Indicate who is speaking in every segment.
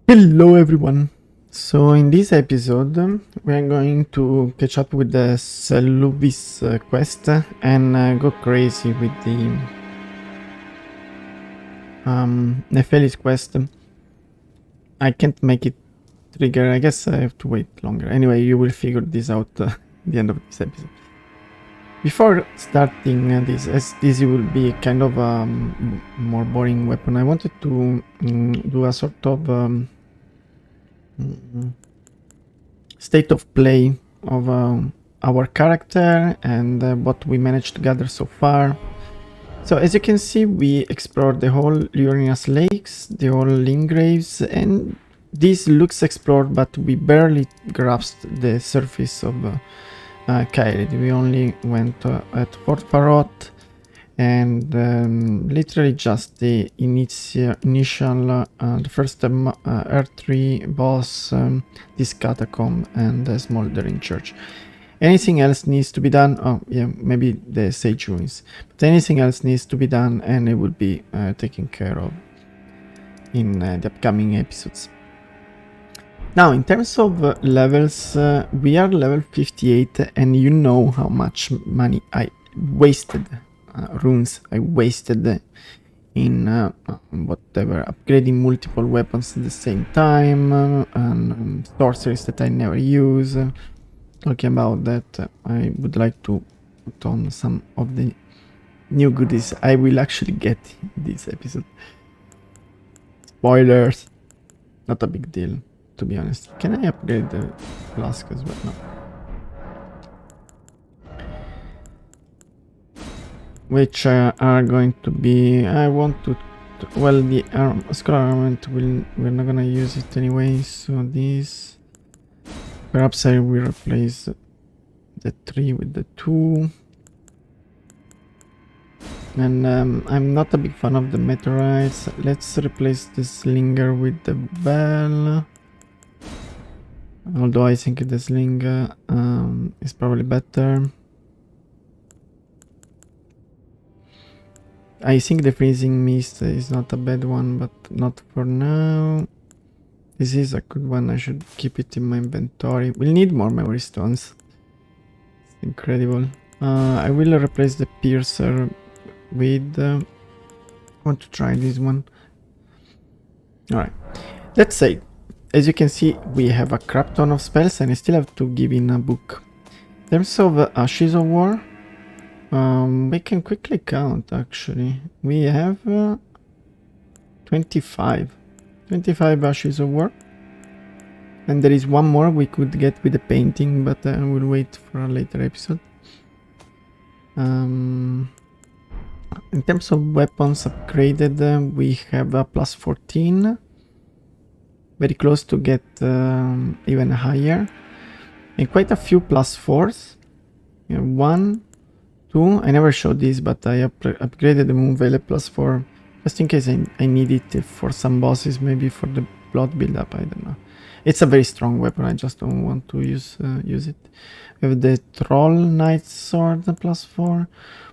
Speaker 1: Hello everyone! So in this episode we are going to catch up with the Seluvis quest and go crazy with the Nephelis quest. I can't make it trigger, I guess I have to wait longer. Anyway, you will figure this out at the end of this episode. Before starting this, as this will be kind of a more boring weapon, I wanted to do a sort of state of play of our character and what we managed to gather so far. So as you can see, we explored the whole Uranus Lakes, the whole Lingraves, and this looks explored, but we barely grasped the surface of Kaelid. We only went at Fort Parrot and literally just the initial the first R3 boss, this catacomb and the smoldering church. Anything else needs to be done? Oh yeah, maybe the sage ruins, but anything else needs to be done and it will be taken care of in the upcoming episodes. Now in terms of levels, we are level 58 and you know how much money I wasted, runes I wasted in whatever, upgrading multiple weapons at the same time, and sorceries that I never use. Talking about that, I would like to put on some of the new goodies I will actually get in this episode. Spoilers, not a big deal, to be honest. Can I upgrade the flask as well? No. Which are going to be, I want to well, the skull armament we're not gonna use it anyway, so this perhaps I will replace the 3 with the 2. And I'm not a big fan of the meteorites. Let's replace the slinger with the bell, although I think the slinger is probably better. I think the freezing mist is not a bad one, but not for now. This is a good one, I should keep it in my inventory. We'll need more memory stones. It's incredible. I will replace the piercer with... I want to try this one. Alright, let's say, as you can see, we have a crap ton of spells and I still have to give in a book. In terms of Ashes of War, we can quickly count actually. We have 25 Ashes of War. And there is one more we could get with the painting, but I will wait for a later episode. In terms of weapons upgraded, we have a plus 14. Very close to get even higher. And quite a few plus 4s. 1, 2, I never showed this, but I upgraded the Moonveil plus 4. Just in case I need it for some bosses, maybe for the blood build-up, I don't know. It's a very strong weapon, I just don't want to use it. We have the Troll Knight Sword plus 4.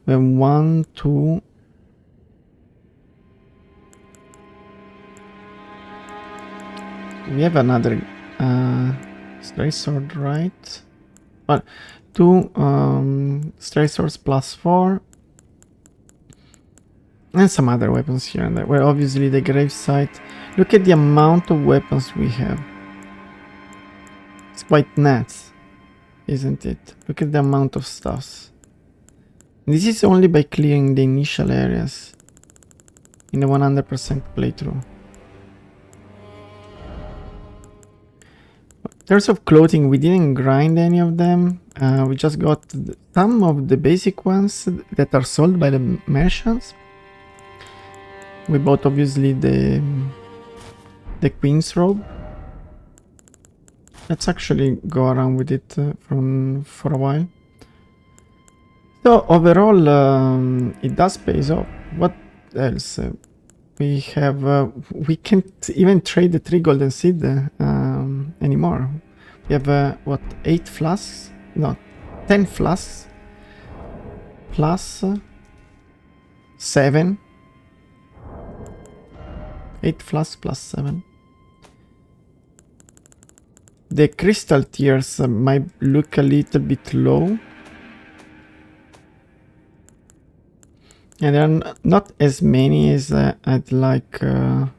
Speaker 1: We have 1, 2... We have another Stray Sword, right? Well, 2 Stray Swords plus 4. And some other weapons here and there. Well, obviously the gravesite. Look at the amount of weapons we have. It's quite nuts, isn't it? Look at the amount of stuffs. This is only by clearing the initial areas in the 100% playthrough. In terms of clothing, we didn't grind any of them. We just got some of the basic ones that are sold by the merchants. We bought obviously the Queen's robe. Let's actually go around with it for a while. So overall, it does pay off. What else? We have, we can't even trade the 3 golden seed anymore. We have, what, 8 flasks? No, 10 flasks. Plus 7. 8 flasks plus 7. The crystal tiers might look a little bit low. And there are not as many as I'd like them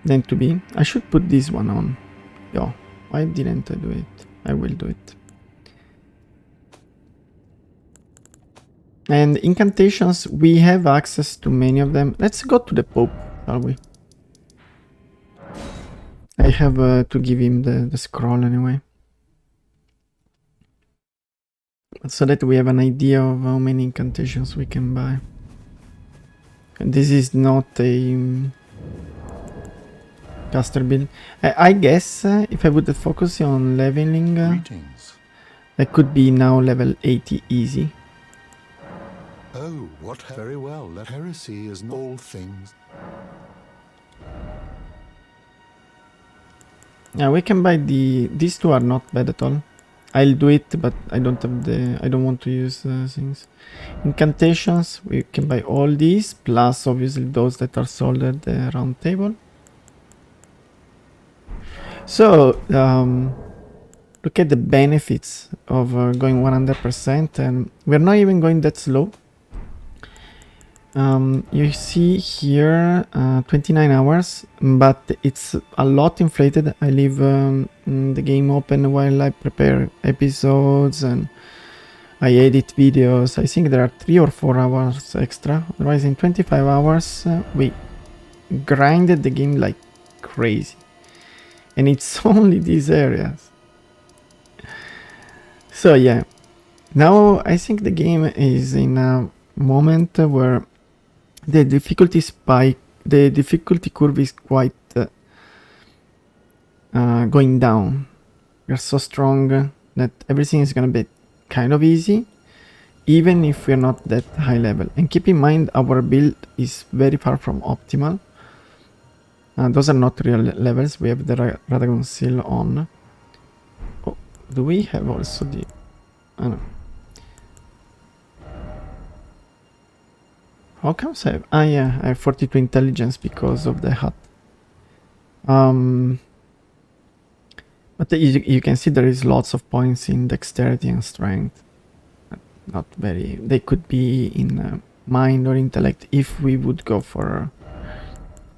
Speaker 1: to be. I should put this one on. Yo, why didn't I do it? I will do it. And incantations, we have access to many of them. Let's go to the Pope, shall we? I have to give him the scroll anyway. So that we have an idea of how many incantations we can buy. And this is not a caster build. I guess if I would focus on leveling, I could be now level 80 easy.
Speaker 2: Oh, what very well. Let heresy is all things.
Speaker 1: Yeah, we can buy these two are not bad at all. I'll do it, but I don't have I don't want to use things. Incantations, we can buy all these, plus obviously those that are sold at the round table. So, look at the benefits of going 100%, and we're not even going that slow. You see here 29 hours, but it's a lot inflated. I leave the game open while I prepare episodes and I edit videos. I think there are 3 or 4 hours extra. Otherwise, in 25 hours, we grinded the game like crazy. And it's only these areas. So yeah, now I think the game is in a moment where the difficulty spike, the difficulty curve is quite going down. We're so strong that everything is gonna be kind of easy, even if we're not that high level. And keep in mind, our build is very far from optimal. Those are not real levels. We have the Radagon seal on. Oh, do we have also the... I don't know. How comes I have... Ah, yeah, I have 42 intelligence because of the hut. But you can see there is lots of points in dexterity and strength. Not very... They could be in mind or intellect if we would go for...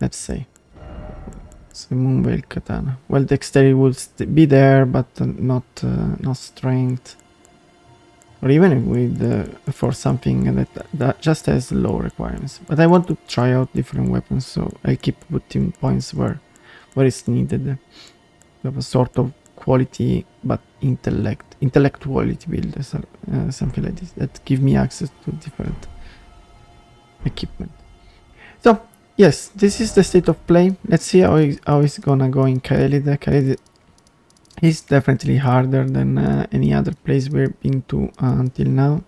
Speaker 1: let's say... It's the Moonveil Katana. Well, dexterity would be there, but not strength. Or even with for something that just has low requirements. But I want to try out different weapons, so I keep putting points where it's needed. We have a sort of quality, but intellectuality build, something like this, that give me access to different equipment. So yes, this is the state of play. Let's see how it's gonna go in Kaelid. Kaelid is definitely harder than any other place we've been to until now.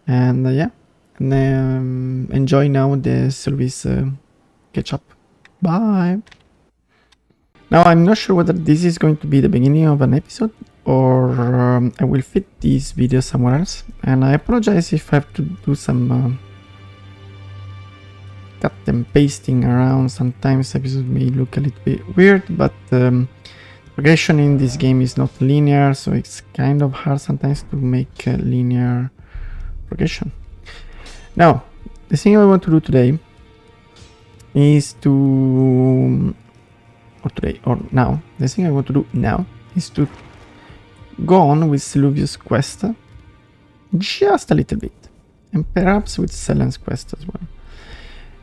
Speaker 1: And yeah, and, enjoy now the Seluvis catch up. Bye! Now I'm not sure whether this is going to be the beginning of an episode or I will fit these videos somewhere else. And I apologize if I have to do some cut and pasting around. Sometimes episodes may look a little bit weird, but progression in this game is not linear, so it's kind of hard sometimes to make a linear progression. Now, the thing I want to do today is the thing I want to do now is to go on with Seluvis' quest just a little bit, and perhaps with Selen's quest as well.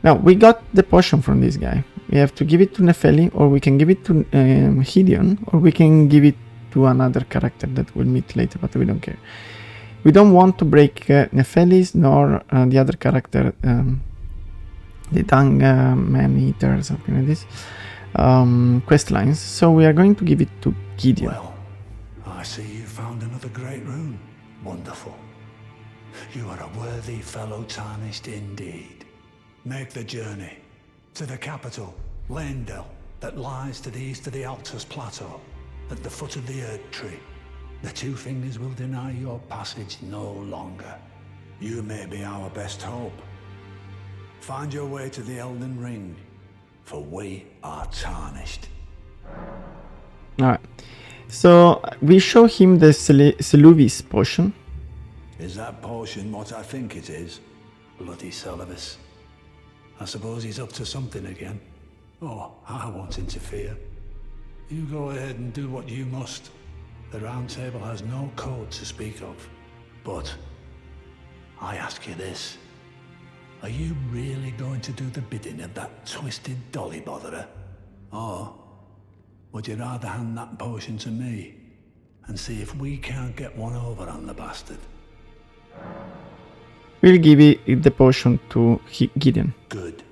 Speaker 1: Now, we got the potion from this guy. We have to give it to Nefeli, or we can give it to Hideon, or we can give it to another character that we'll meet later, but we don't care. We don't want to break Nefeli's nor the other character, the Dung Man-Eater or something like this, quest lines. So we are going to give it to Gideon.
Speaker 3: Well, I see you found another great rune. Wonderful. You are a worthy fellow tarnished indeed. Make the journey to the capital, Leyndell, that lies to the east of the Altus Plateau, at the foot of the Erd Tree. The Two Fingers will deny your passage no longer. You may be our best hope. Find your way to the Elden Ring, for we are tarnished.
Speaker 1: Alright. So we show him the Seluvis potion.
Speaker 3: Is that potion what I think it is? Bloody Seluvis. I suppose he's up to something again. Oh, I won't interfere. You go ahead and do what you must. The Round Table has no code to speak of. But I ask you this. Are you really going to do the bidding of that twisted dolly botherer? Or would you rather hand that potion to me and see if we can't get one over on the bastard?
Speaker 1: We'll give the potion to Gideon.
Speaker 3: Good.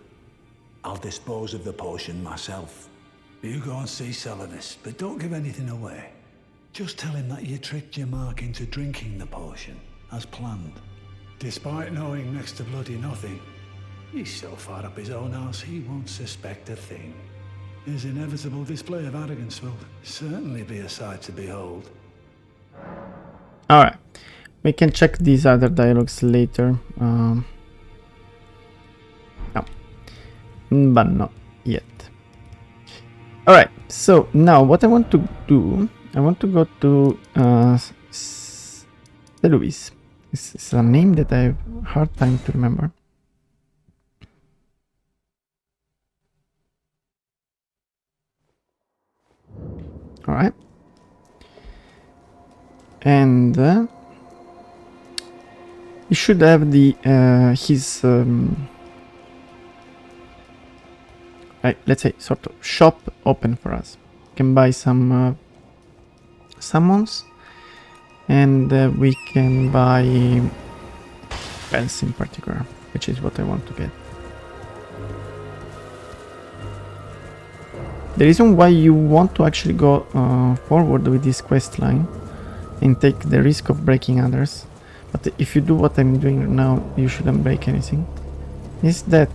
Speaker 3: I'll dispose of the potion myself. You go and see Seluvis, but don't give anything away. Just tell him that you tricked your mark into drinking the potion, as planned. Despite knowing next to bloody nothing, he's so far up his own arse he won't suspect a thing. His inevitable display of arrogance will certainly be a sight to behold.
Speaker 1: Alright, we can check these other dialogues later. No, but not yet. Alright, so now what I want to do, I want to go to Seluvis. It's a name that I have a hard time to remember. Alright. And we should have the his let's say sort of shop open for us. We can buy some summons, and we can buy spells in particular, which is what I want to get. The reason why you want to actually go forward with this quest line and take the risk of breaking others, but if you do what I'm doing now, you shouldn't break anything, is that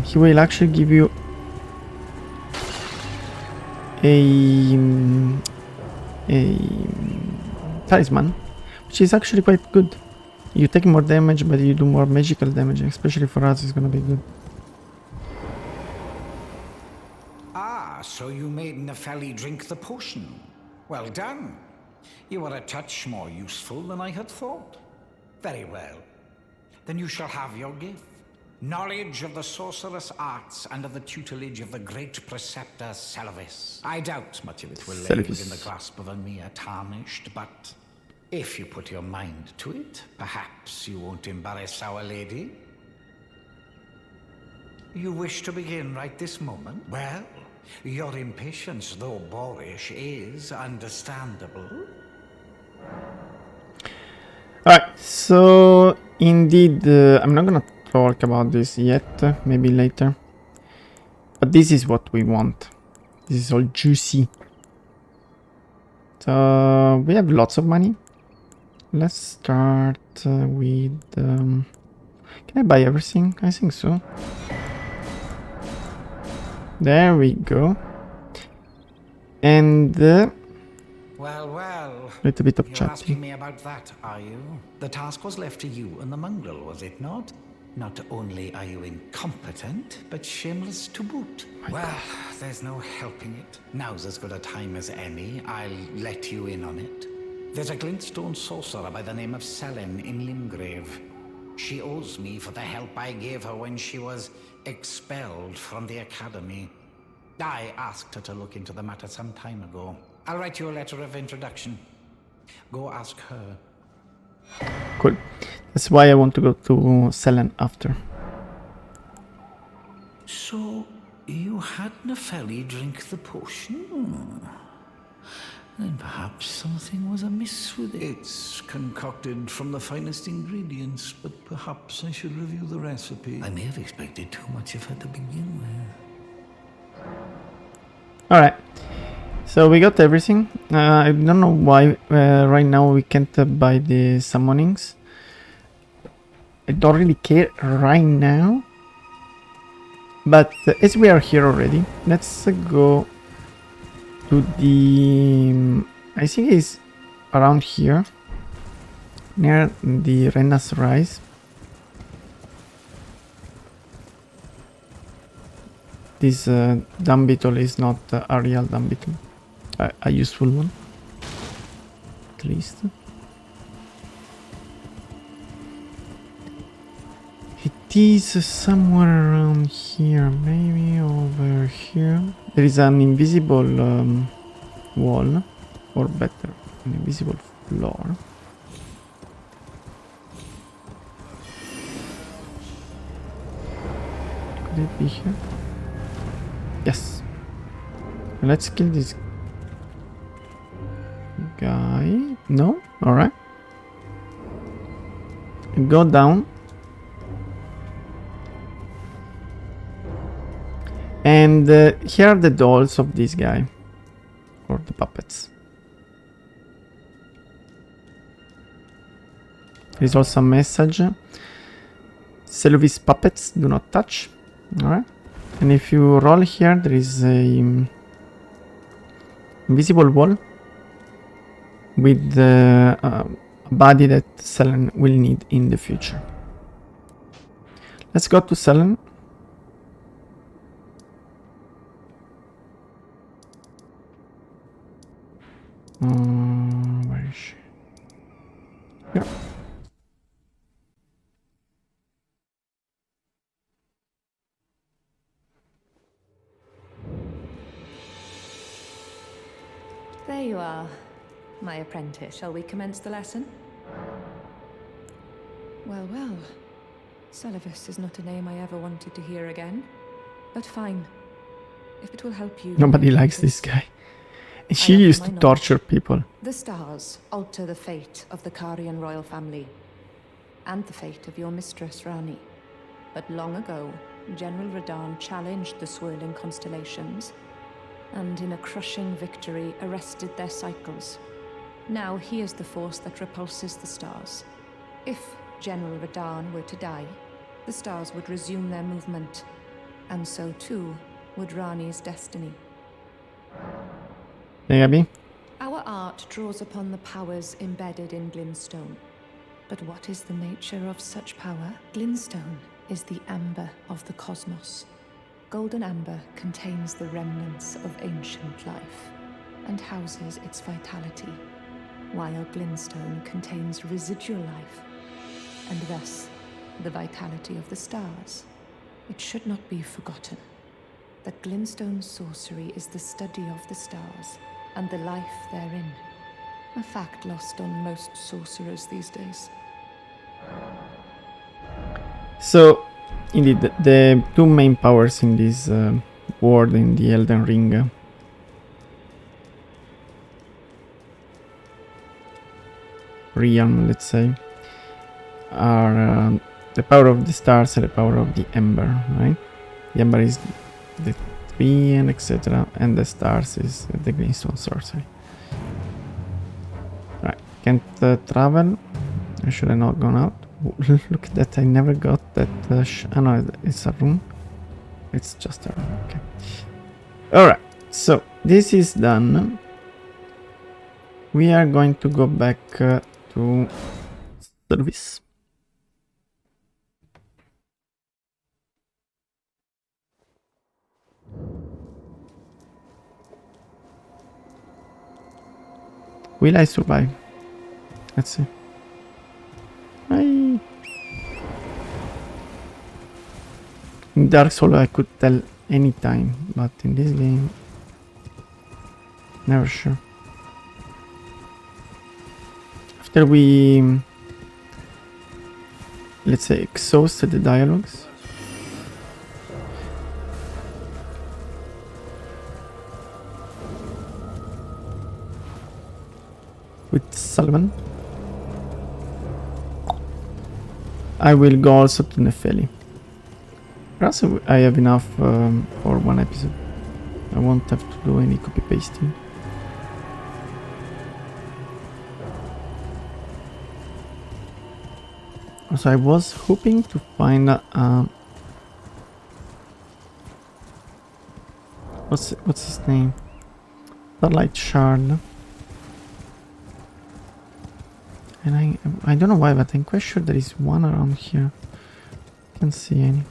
Speaker 1: he will actually give you a talisman, which is actually quite good. You take more damage, but you do more magical damage, especially for us it's gonna be good.
Speaker 4: Ah, so you made Nepheli drink the potion. Well done. You are a touch more useful than I had thought. Very well. Then you shall have your gift. Knowledge of the sorcerous arts and of the tutelage of the great preceptor Seluvis. I doubt much of it will lay within the grasp of a mere tarnished, but if you put your mind to it, perhaps you won't embarrass our lady. You wish to begin right this moment? Well, your impatience, though boorish, is understandable.
Speaker 1: Alright, so indeed, I'm not gonna talk about this yet, maybe later. But this is what we want. This is all juicy. So we have lots of money. Let's start with... can I buy everything? I think so. There we go. And
Speaker 4: Well,
Speaker 1: little bit of
Speaker 4: you're
Speaker 1: chatting.
Speaker 4: asking me about that, are you? The task was left to you and the mongrel, was it not? Not only are you incompetent, but shameless to boot. Well, there's no helping it. Now's as good a time as any. I'll let you in on it. There's a glintstone sorcerer by the name of Selin in Limgrave. She owes me for the help I gave her when she was expelled from the academy. I asked her to look into the matter some time ago. I'll write you a letter of introduction. Go ask her.
Speaker 1: Cool. That's why I want to go to Selin after.
Speaker 4: So, you had Nepheli drink the potion? Then perhaps something was amiss with it. It's concocted from the finest ingredients, but perhaps I should review the recipe. I may have expected too much of her to begin with.
Speaker 1: Alright. So we got everything. I don't know why right now we can't buy the summonings. I don't really care right now. But as we are here already, let's go to the... I think it's around here, near the Rena's Rise. this dumb beetle is not a real dumb beetle. A useful one. At least. It is somewhere around here, maybe over here. There is an invisible wall, or better, an invisible floor. Could it be here? Yes. Let's kill this guy. No? Alright. Go down. And here are the dolls of this guy. Or the puppets. There is also a message. Seluvis puppets do not touch. Alright. And if you roll here, there is a invisible wall with a body that Selen will need in the future. Let's go to Selen. Where is she? Yeah.
Speaker 5: There you are, my apprentice. Shall we commence the lesson? Well, well. Seluvis is not a name I ever wanted to hear again. But fine. If it will help you...
Speaker 1: Nobody likes this guy. She used to torture people.
Speaker 5: The stars alter the fate of the Karian royal family. And the fate of your mistress, Rani. But long ago, General Radahn challenged the swirling constellations, and in a crushing victory arrested their cycles. Now he is the force that repulses the stars. If General Radahn were to die, the stars would resume their movement, and so too would Rani's destiny.
Speaker 1: Maybe.
Speaker 5: Our art draws upon the powers embedded in Glintstone. But what is the nature of such power? Glintstone is the amber of the cosmos. Golden amber contains the remnants of ancient life and houses its vitality, while Glintstone contains residual life and thus the vitality of the stars. It should not be forgotten that Glintstone's sorcery is the study of the stars and the life therein, a fact lost on most sorcerers these days.
Speaker 1: So, indeed, the two main powers in this world, in the Elden Ring, realm, let's say, are the power of the stars and the power of the ember, right? The ember is the tree and etc. And the stars is the Glintstone sorcery. Right, can't travel. I should have not gone out. Look at that, I never got that. Oh no, it's a room. It's just a room, okay. Alright, so this is done. We are going to go back to service. Will I survive? Let's see. In Dark Souls I could tell any time, but in this game, never sure. After we, let's say, exhausted the dialogues, with Sullivan, I will go also to Nefeli. Perhaps I have enough for one episode. I won't have to do any copy pasting. Also, I was hoping to find what's his name? Starlight Shard. And I don't know why, but I'm quite sure there is one around here. Can't see any.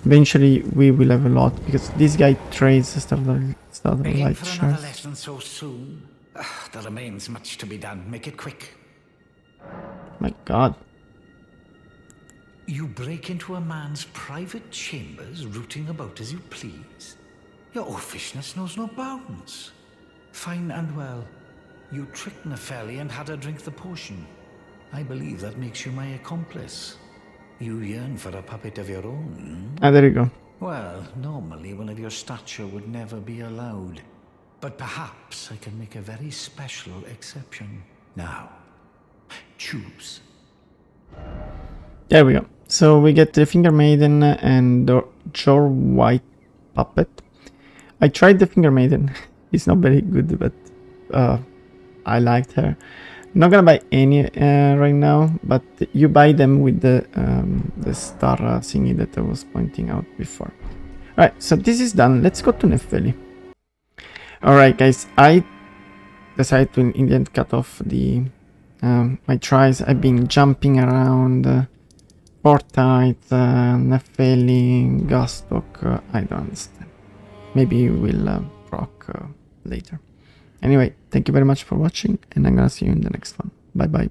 Speaker 1: Eventually we will have a lot, because this guy trades
Speaker 4: Begin
Speaker 1: starlight
Speaker 4: for another
Speaker 1: shards.
Speaker 4: lesson so soon. There remains much to be done. Make it quick.
Speaker 1: My god.
Speaker 4: You break into a man's private chambers, rooting about as you please. Your oafishness knows no bounds. Fine and well. You tricked Nepheli and had her drink the potion. I believe that makes you my accomplice. You yearn for a puppet of your own.
Speaker 1: Ah, there you go.
Speaker 4: Well, normally one of your stature would never be allowed. But perhaps I can make a very special exception. Now, choose.
Speaker 1: There we go. So we get the Finger Maiden and the Jor White puppet. I tried the Finger Maiden. It's not very good, but I liked her. Not gonna buy any right now, but you buy them with the star thingy that I was pointing out before. Alright, so this is done. Let's go to Nepheli. Alright guys, I decided to in the end cut off the my tries. I've been jumping around Fortnite, Nepheli, Gastok, I don't understand. Maybe we'll proc later. Anyway, thank you very much for watching, and I'm gonna see you in the next one. Bye bye.